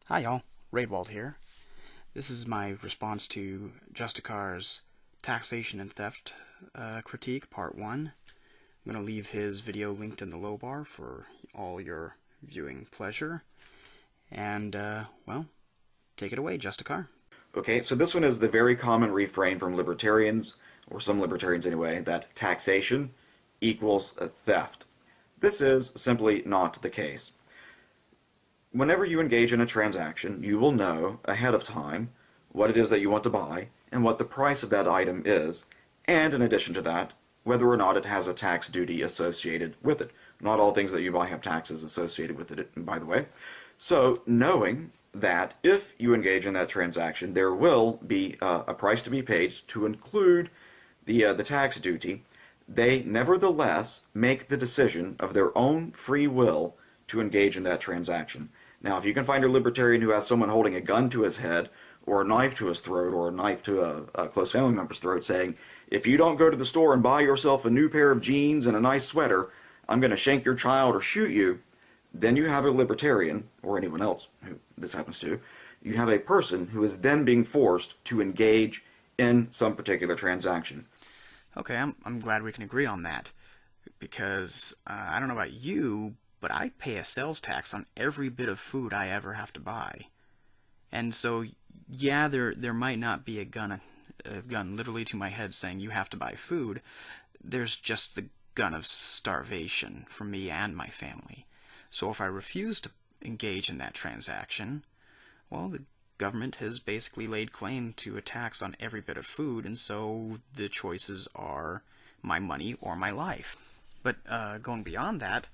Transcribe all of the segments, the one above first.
Hi y'all, Raidwald here. This is my response to Justicar's Taxation and Theft critique, part 1. I'm going to leave his video linked in the low bar for all your viewing pleasure. And, well, take it away, Justicar. Okay, so this one is the very common refrain from libertarians, or some libertarians anyway, that taxation equals theft. This is simply not the case. Whenever you engage in a transaction, you will know ahead of time what it is that you want to buy and what the price of that item is, and in addition to that, whether or not it has a tax duty associated with it. Not all things that you buy have taxes associated with it, by the way. So, knowing that if you engage in that transaction, there will be a price to be paid to include the tax duty, they nevertheless make the decision of their own free will to engage in that transaction. Now, if you can find a libertarian who has someone holding a gun to his head, or a knife to his throat, or a knife to a close family member's throat, saying, if you don't go to the store and buy yourself a new pair of jeans and a nice sweater, I'm going to shank your child or shoot you, then you have a libertarian, or anyone else who this happens to, you have a person who is then being forced to engage in some particular transaction. Okay, I'm glad we can agree on that, because I don't know about you, but I pay a sales tax on every bit of food I ever have to buy. And so, yeah, there might not be a gun literally to my head saying you have to buy food. There's just the gun of starvation for me and my family. So if I refuse to engage in that transaction, well, the government has basically laid claim to a tax on every bit of food, and so the choices are my money or my life. But going beyond that,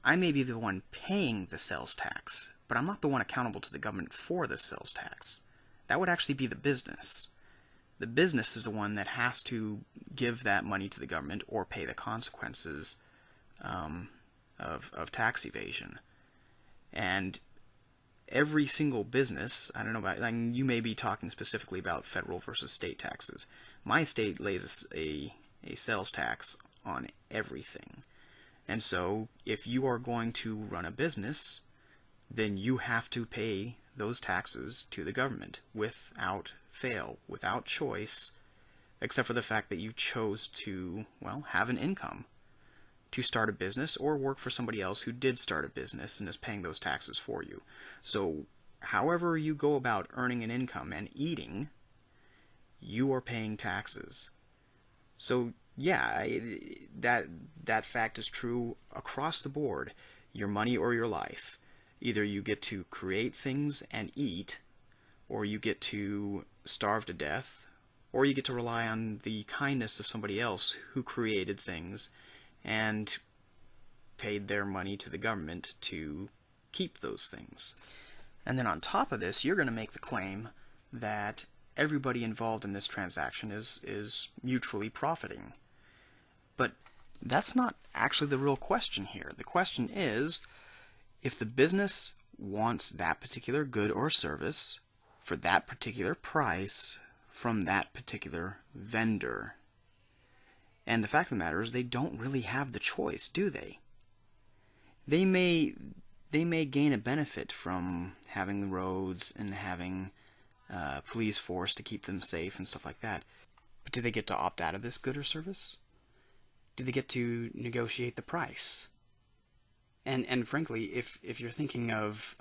I may be the one paying the sales tax, but I'm not the one accountable to the government for the sales tax. That would actually be the business. The business is the one that has to give that money to the government or pay the consequences of tax evasion. And every single business, I don't know about, you may be talking specifically about federal versus state taxes. My state lays a sales tax on everything. And so, if you are going to run a business, then you have to pay those taxes to the government without fail, without choice, except for the fact that you chose to, well, have an income to start a business or work for somebody else who did start a business and is paying those taxes for you. So, however you go about earning an income and eating, you are paying taxes. So, yeah, that fact is true across the board. Your money or your life. Either you get to create things and eat, or you get to starve to death, or you get to rely on the kindness of somebody else who created things and paid their money to the government to keep those things. And then on top of this, you're going to make the claim that everybody involved in this transaction is mutually profiting. But that's not actually the real question here. The question is, if the business wants that particular good or service for that particular price from that particular vendor. And the fact of the matter is they don't really have the choice, do they? They may gain a benefit from having the roads and having police force to keep them safe and stuff like that. But do they get to opt out of this good or service? Do they get to negotiate the price? And frankly, if you're thinking of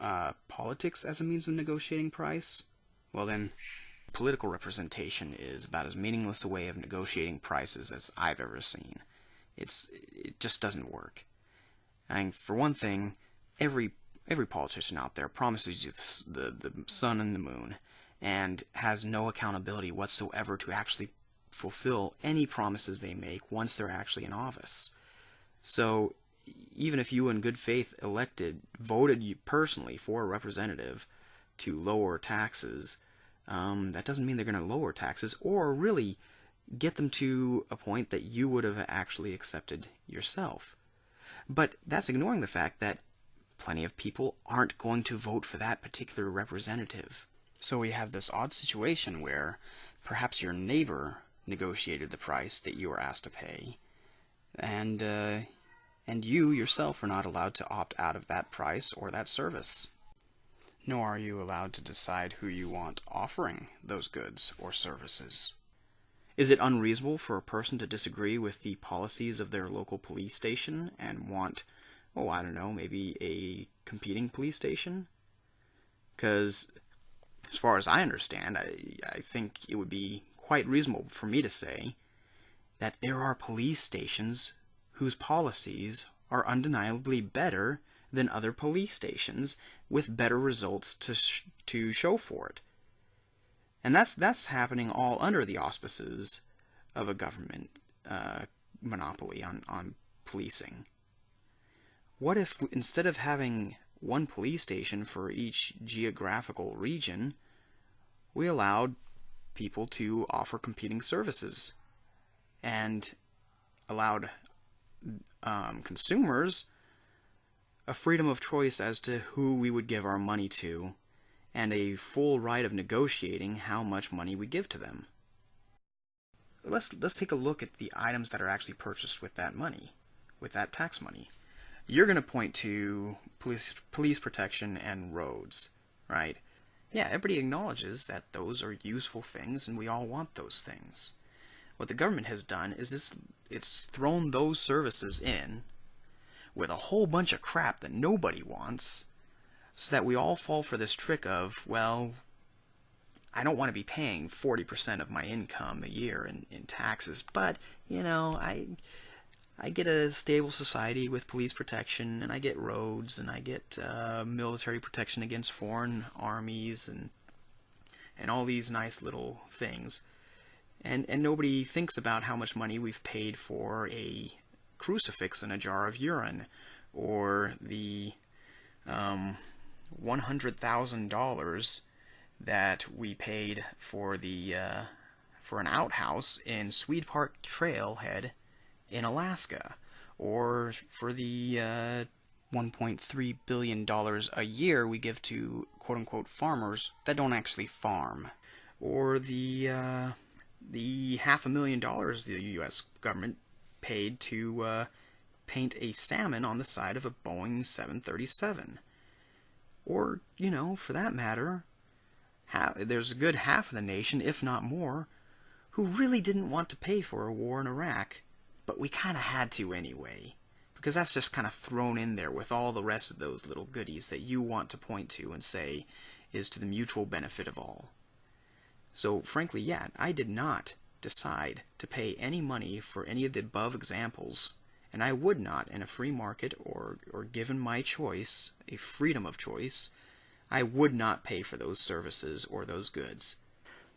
politics as a means of negotiating price, well then, political representation is about as meaningless a way of negotiating prices as I've ever seen. It just doesn't work. I mean, for one thing, every politician out there promises you the sun and the moon, and has no accountability whatsoever to actually fulfill any promises they make once they're actually in office. So, even if you in good faith voted you personally for a representative to lower taxes, that doesn't mean they're going to lower taxes or really get them to a point that you would have actually accepted yourself. But that's ignoring the fact that plenty of people aren't going to vote for that particular representative. So we have this odd situation where perhaps your neighbor negotiated the price that you were asked to pay, and you yourself are not allowed to opt out of that price or that service. nor are you allowed to decide who you want offering those goods or services. Is it unreasonable for a person to disagree with the policies of their local police station and want, oh, I don't know, maybe a competing police station? Because, as far as I understand, I think it would be quite reasonable for me to say that there are police stations whose policies are undeniably better than other police stations with better results to show for it. And that's happening all under the auspices of a government monopoly on policing. What if instead of having one police station for each geographical region, we allowed people to offer competing services and allowed consumers a freedom of choice as to who we would give our money to and a full right of negotiating how much money we give to them? Let's take a look at the items that are actually purchased with that money, with that tax money. You're going to point to police protection and roads, right? Yeah, everybody acknowledges that those are useful things and we all want those things. What the government has done is it's thrown those services in with a whole bunch of crap that nobody wants, so that we all fall for this trick of, well, I don't want to be paying 40% of my income a year in taxes, but, you know, I get a stable society with police protection, and I get roads, and I get military protection against foreign armies, and all these nice little things. And nobody thinks about how much money we've paid for a crucifix and a jar of urine, or the $100,000 that we paid for an outhouse in Swede Park Trailhead in Alaska, or for the $1.3 billion a year we give to quote-unquote farmers that don't actually farm, or the $500,000 the U.S. government paid to paint a salmon on the side of a Boeing 737. Or, you know, for that matter, there's a good half of the nation, if not more, who really didn't want to pay for a war in Iraq, but we kind of had to anyway, because that's just kind of thrown in there with all the rest of those little goodies that you want to point to and say is to the mutual benefit of all. So, frankly, yeah, I did not decide to pay any money for any of the above examples, and I would not in a free market or given my choice, a freedom of choice, I would not pay for those services or those goods.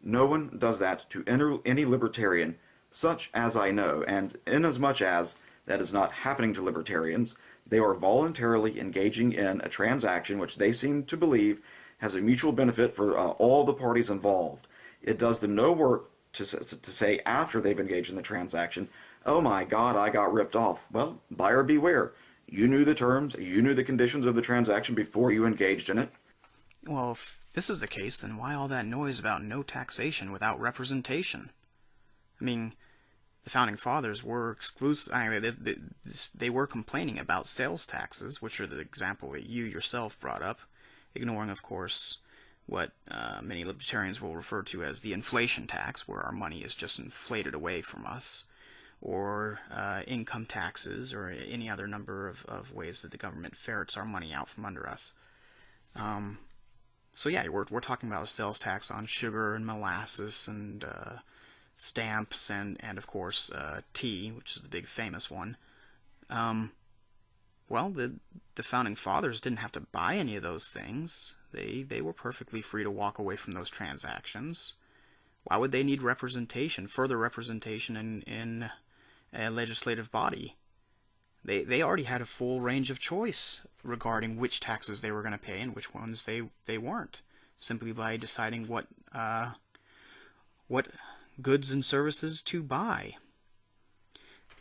No one does that to any libertarian, such as I know, and inasmuch as that is not happening to libertarians, they are voluntarily engaging in a transaction which they seem to believe has a mutual benefit for all the parties involved. It does them no work to say after they've engaged in the transaction, oh my God, I got ripped off. Well, buyer beware. You knew the terms, you knew the conditions of the transaction before you engaged in it. Well, if this is the case, then why all that noise about no taxation without representation? I mean, the Founding Fathers were exclusive. They were complaining about sales taxes, which are the example that you yourself brought up, ignoring, of course, what many libertarians will refer to as the inflation tax, where our money is just inflated away from us, or income taxes, or any other number of ways that the government ferrets our money out from under us. So yeah, we're talking about a sales tax on sugar and molasses and stamps and of course tea, which is the big famous one. Well, the Founding Fathers didn't have to buy any of those things. They were perfectly free to walk away from those transactions. Why would they need representation, further representation in a legislative body? They already had a full range of choice regarding which taxes they were going to pay and which ones they weren't, simply by deciding what goods and services to buy.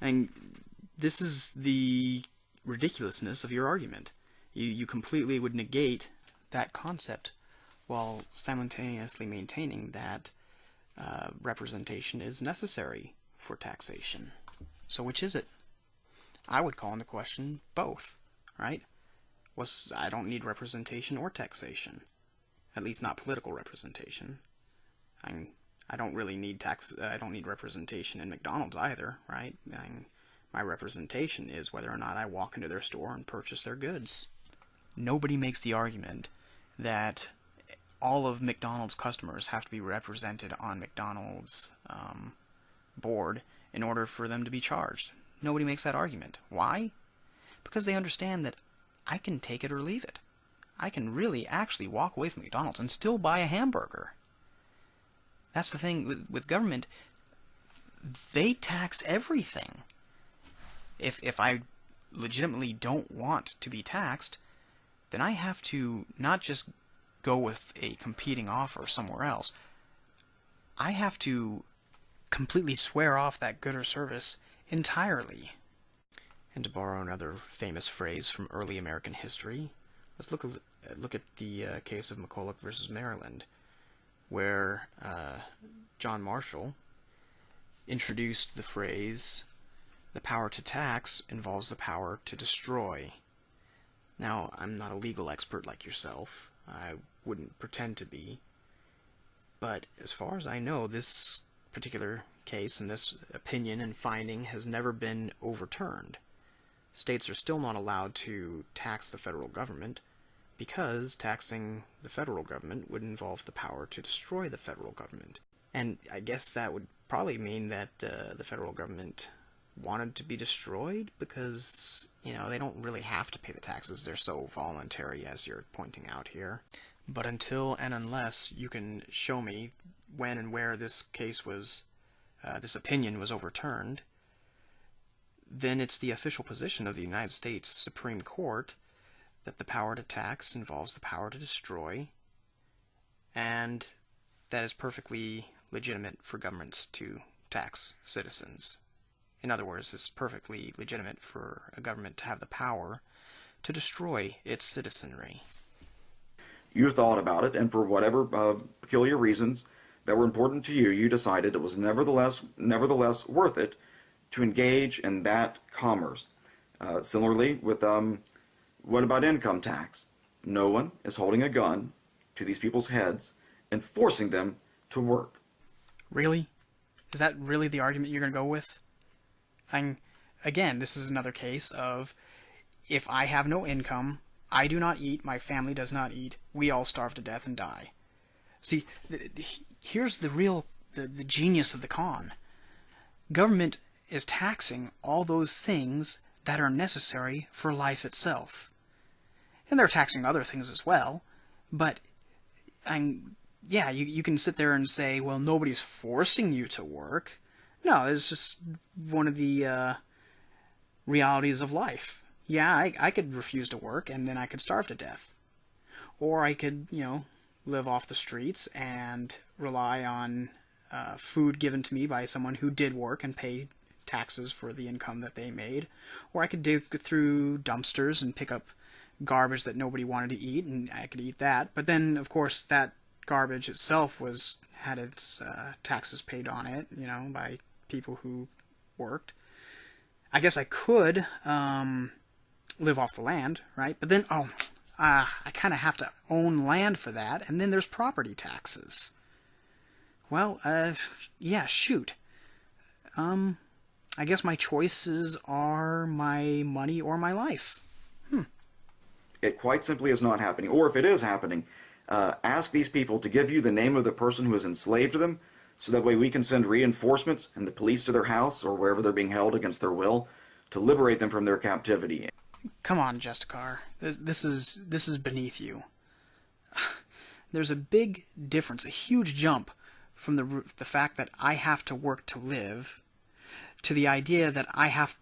And this is the ridiculousness of your argument. You completely would negate that concept while simultaneously maintaining that representation is necessary for taxation. So which is it? I would call into question both, right? I don't need representation or taxation. At least not political representation. I don't really need I don't need representation in McDonald's either, right? My representation is whether or not I walk into their store and purchase their goods. Nobody makes the argument that all of McDonald's customers have to be represented on McDonald's board in order for them to be charged. Nobody makes that argument. Why? Because they understand that I can take it or leave it. I can really actually walk away from McDonald's and still buy a hamburger. That's the thing with government. They tax everything. If I legitimately don't want to be taxed, then I have to not just go with a competing offer somewhere else. I have to completely swear off that good or service entirely. And to borrow another famous phrase from early American history, let's look at the case of McCulloch versus Maryland, where John Marshall introduced the phrase, "The power to tax involves the power to destroy." Now, I'm not a legal expert like yourself. I wouldn't pretend to be. But as far as I know, this particular case and this opinion and finding has never been overturned. States are still not allowed to tax the federal government because taxing the federal government would involve the power to destroy the federal government. And I guess that would probably mean that the federal government wanted to be destroyed because, they don't really have to pay the taxes. They're so voluntary, as you're pointing out here. But until and unless you can show me when and where this case was, this opinion was overturned, then it's the official position of the United States Supreme Court that the power to tax involves the power to destroy, and that is perfectly legitimate for governments to tax citizens. In other words, it's perfectly legitimate for a government to have the power to destroy its citizenry. You thought about it, and for whatever peculiar reasons that were important to you, you decided it was nevertheless worth it to engage in that commerce. Similarly, with what about income tax? No one is holding a gun to these people's heads and forcing them to work. Really? Is that really the argument you're going to go with? Again, this is another case of, if I have no income, I do not eat, my family does not eat, we all starve to death and die. See, here's the genius of the con. Government is taxing all those things that are necessary for life itself. And they're taxing other things as well, but you can sit there and say, well, nobody's forcing you to work. No, it's just one of the realities of life. Yeah, I could refuse to work and then I could starve to death. Or I could, live off the streets and rely on food given to me by someone who did work and pay taxes for the income that they made. Or I could dig through dumpsters and pick up garbage that nobody wanted to eat, and I could eat that. But then, of course, that garbage itself had its taxes paid on it, by people who worked. I guess I could live off the land, right? But then, I kind of have to own land for that, and then there's property taxes. Well, shoot. I guess my choices are my money or my life. It quite simply is not happening. Or if it is happening, ask these people to give you the name of the person who has enslaved them, so that way we can send reinforcements and the police to their house or wherever they're being held against their will to liberate them from their captivity. Come on, Justicar. This is beneath you. There's a big difference, a huge jump from the fact that I have to work to live to the idea that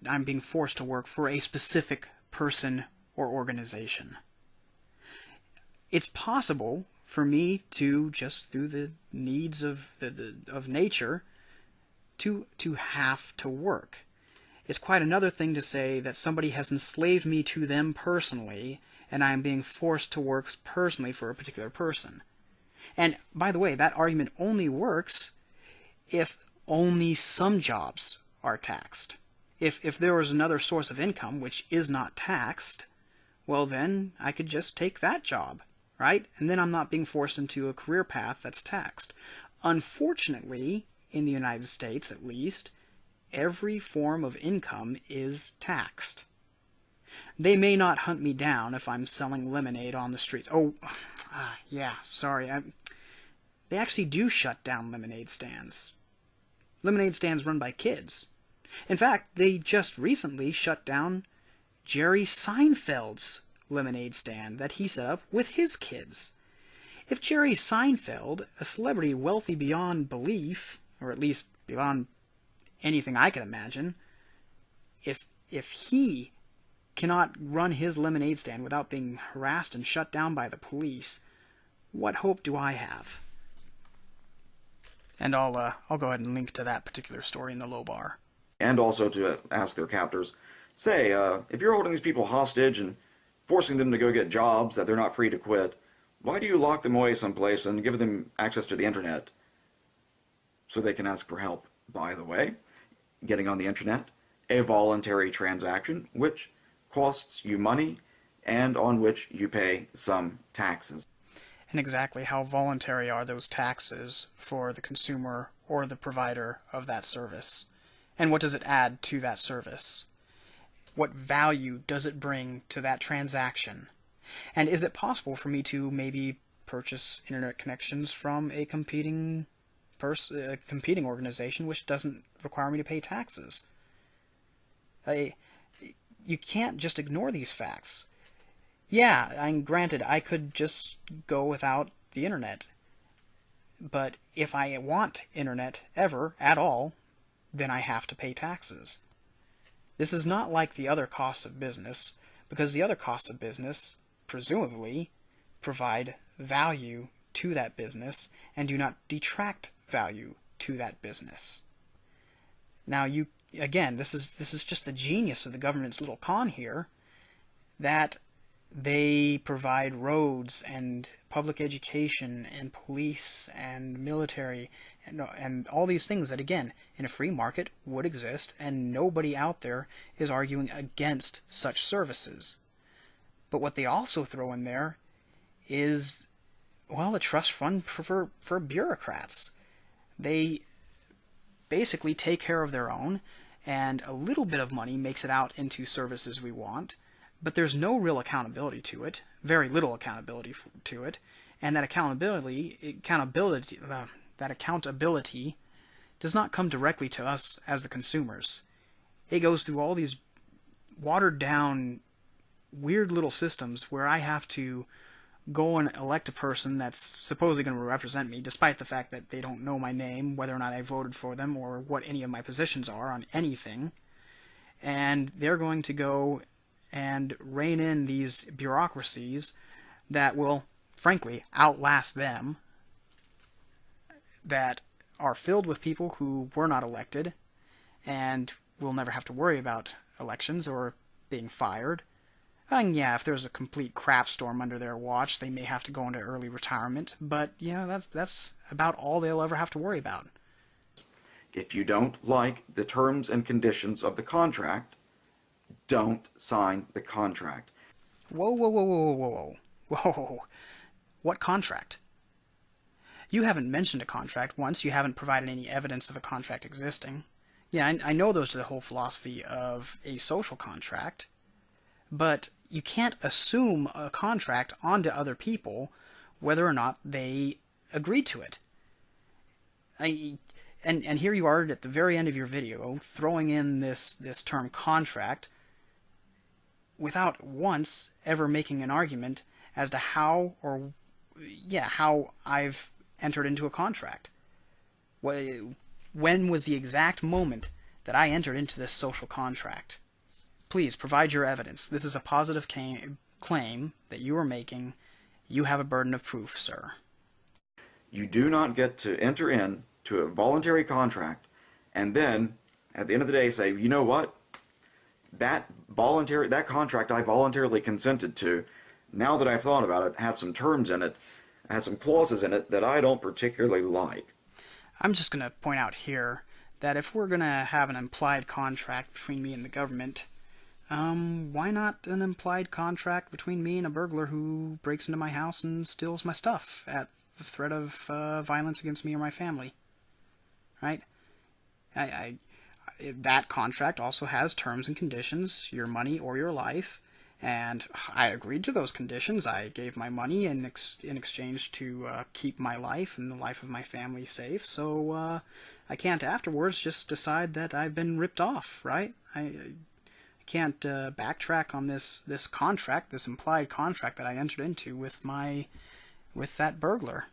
I'm being forced to work for a specific person or organization. It's possible for me to, just through the needs of nature, to have to work. It's quite another thing to say that somebody has enslaved me to them personally, and I am being forced to work personally for a particular person. And, by the way, that argument only works if only some jobs are taxed. If there was another source of income which is not taxed, well then I could just take that job, right? And then I'm not being forced into a career path that's taxed. Unfortunately, in the United States at least, every form of income is taxed. They may not hunt me down if I'm selling lemonade on the streets. Oh, yeah, sorry. They actually do shut down lemonade stands. Lemonade stands run by kids. In fact, they just recently shut down Jerry Seinfeld's lemonade stand that he set up with his kids. If Jerry Seinfeld, a celebrity wealthy beyond belief, or at least beyond anything I can imagine, if he cannot run his lemonade stand without being harassed and shut down by the police, what hope do I have? And I'll go ahead and link to that particular story in the low bar. And also to ask their captors, say, if you're holding these people hostage and forcing them to go get jobs that they're not free to quit, why do you lock them away someplace and give them access to the internet so they can ask for help? By the way, getting on the internet, a voluntary transaction which costs you money and on which you pay some taxes. And exactly how voluntary are those taxes for the consumer or the provider of that service? And what does it add to that service? What value does it bring to that transaction? And is it possible for me to maybe purchase internet connections from a competing organization which doesn't require me to pay taxes? You can't just ignore these facts. Yeah, I'm granted I could just go without the internet. But if I want internet ever, at all, then I have to pay taxes. This is not like the other costs of business, because the other costs of business, presumably, provide value to that business and do not detract value to that business. Now, again, this is just the genius of the government's little con here, that they provide roads and public education and police and military and all these things that, again, in a free market would exist, and nobody out there is arguing against such services. But what they also throw in there is, well, a trust fund for bureaucrats. They basically take care of their own, and a little bit of money makes it out into services we want, but there's no real accountability to it, very little accountability to it, and that accountability does not come directly to us as the consumers. It goes through all these watered down, weird little systems where I have to go and elect a person that's supposedly going to represent me, despite the fact that they don't know my name, whether or not I voted for them, or what any of my positions are on anything. And they're going to go and rein in these bureaucracies that will, frankly, outlast them, that are filled with people who were not elected and will never have to worry about elections or being fired. And yeah, if there's a complete crap storm under their watch, they may have to go into early retirement, but that's about all they'll ever have to worry about. If you don't like the terms and conditions of the contract, don't sign the contract. Whoa, whoa, whoa, whoa, whoa, whoa, whoa. What contract? You haven't mentioned a contract once. You haven't provided any evidence of a contract existing. Yeah, I know those are the whole philosophy of a social contract, but you can't assume a contract onto other people whether or not they agreed to it. And here you are at the very end of your video throwing in this term contract without once ever making an argument as to how I've entered into a contract. When was the exact moment that I entered into this social contract? Please provide your evidence. This is a positive claim that you are making. You have a burden of proof, sir. You do not get to enter into a voluntary contract and then, at the end of the day, say, you know what? That contract I voluntarily consented to, now that I've thought about it, had some terms in it, had some clauses in it that I don't particularly like. I'm just going to point out here that if we're going to have an implied contract between me and the government, Why not an implied contract between me and a burglar who breaks into my house and steals my stuff at the threat of violence against me or my family? Right? That contract also has terms and conditions, your money or your life, and I agreed to those conditions. I gave my money in exchange to keep my life and the life of my family safe, so I can't afterwards just decide that I've been ripped off, right? I can't backtrack on this contract, this implied contract that I entered into with that burglar.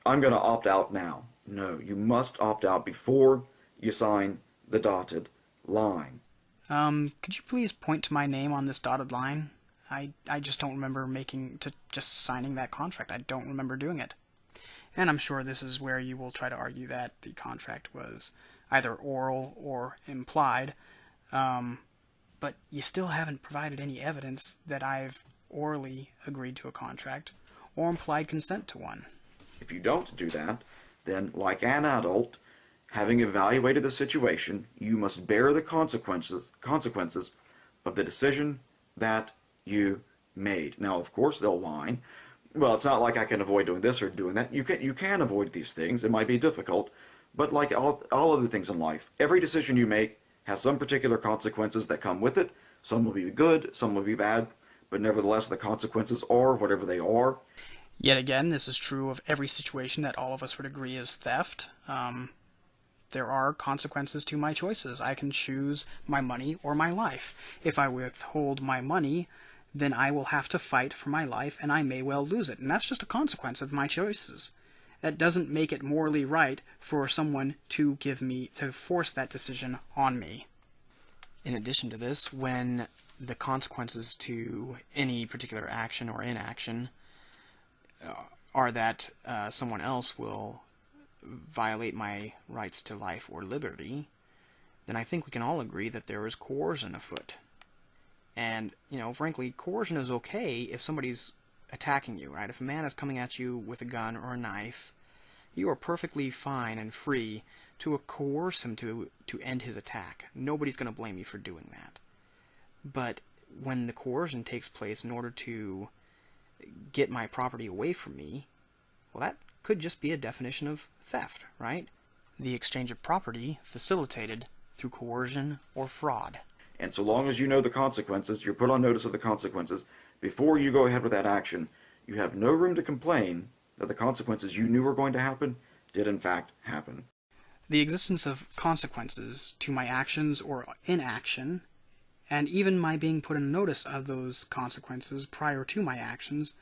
I'm going to opt out now. No, you must opt out before you sign the dotted line. Could you please point to my name on this dotted line? I just don't remember just signing that contract. I don't remember doing it. And I'm sure this is where you will try to argue that the contract was either oral or implied. But you still haven't provided any evidence that I've orally agreed to a contract or implied consent to one. If you don't do that, then, like an adult, having evaluated the situation, you must bear the consequences of the decision that you made. Now, of course, they'll whine. Well, it's not like I can avoid doing this or doing that. You can avoid these things. It might be difficult, but like all other things in life, every decision you make has some particular consequences that come with it. Some will be good, some will be bad, but nevertheless, the consequences are whatever they are. Yet again, this is true of every situation that all of us would agree is theft. There are consequences to my choices. I can choose my money or my life. If I withhold my money, then I will have to fight for my life, and I may well lose it. And that's just a consequence of my choices. That doesn't make it morally right for someone to force that decision on me. In addition to this, when the consequences to any particular action or inaction are that someone else will violate my rights to life or liberty, then I think we can all agree that there is coercion afoot. And, frankly, coercion is okay if somebody's attacking you, right? If a man is coming at you with a gun or a knife, you are perfectly fine and free to coerce him to end his attack. Nobody's going to blame you for doing that. But when the coercion takes place in order to get my property away from me, well, that could just be a definition of theft, right? The exchange of property facilitated through coercion or fraud. And so long as you know the consequences, you're put on notice of the consequences, before you go ahead with that action, you have no room to complain that the consequences you knew were going to happen did in fact happen. The existence of consequences to my actions or inaction, and even my being put on notice of those consequences prior to my actions,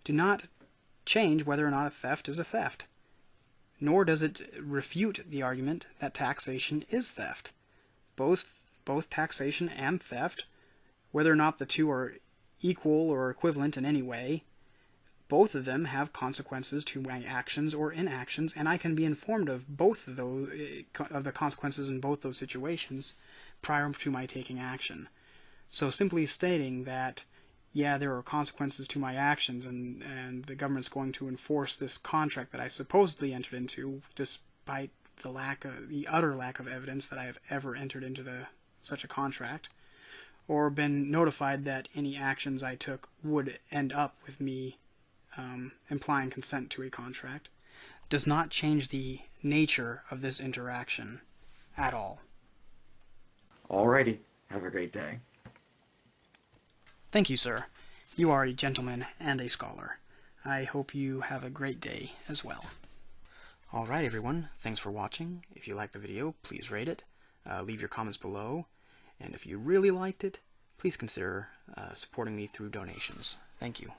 do not change whether or not a theft is a theft. Nor does it refute the argument that taxation is theft. Both taxation and theft, whether or not the two are equal or equivalent in any way, both of them have consequences to my actions or inactions, and I can be informed of both of the consequences in both those situations prior to my taking action. So simply stating that, yeah, there are consequences to my actions, and the government's going to enforce this contract that I supposedly entered into, despite the utter lack of evidence that I have ever entered into such a contract, or been notified that any actions I took would end up with me implying consent to a contract, does not change the nature of this interaction at all. Alrighty, have a great day. Thank you, sir. You are a gentleman and a scholar. I hope you have a great day as well. Alright everyone, thanks for watching. If you liked the video, please rate it, leave your comments below, and if you really liked it, please consider supporting me through donations. Thank you.